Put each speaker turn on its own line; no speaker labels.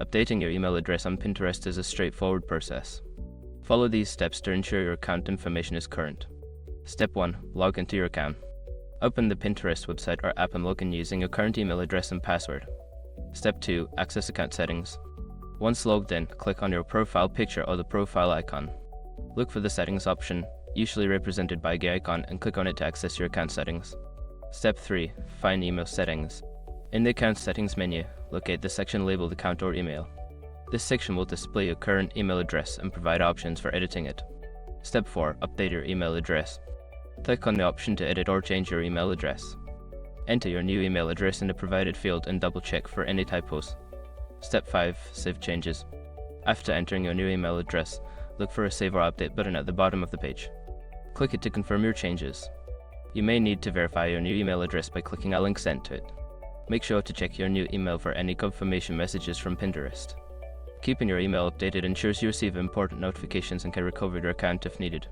Updating your email address on Pinterest is a straightforward process. Follow these steps to ensure your account information is current. Step 1. Log into your account. Open the Pinterest website or app and log in using your current email address and password. Step 2. Access account settings. Once logged in, click on your profile picture or the profile icon. Look for the settings option, usually represented by the icon, and click on it to access your account settings. Step 3. Find email settings. In the account settings menu, locate the section labeled account or email. This section will display your current email address and provide options for editing it. Step 4. Update your email address. Click on the option to edit or change your email address. Enter your new email address in the provided field and double check for any typos. Step 5. Save changes. After entering your new email address, look for a Save or Update button at the bottom of the page. Click it to confirm your changes. You may need to verify your new email address by clicking a link sent to it. Make sure to check your new email for any confirmation messages from Pinterest. Keeping your email updated ensures you receive important notifications and can recover your account if needed.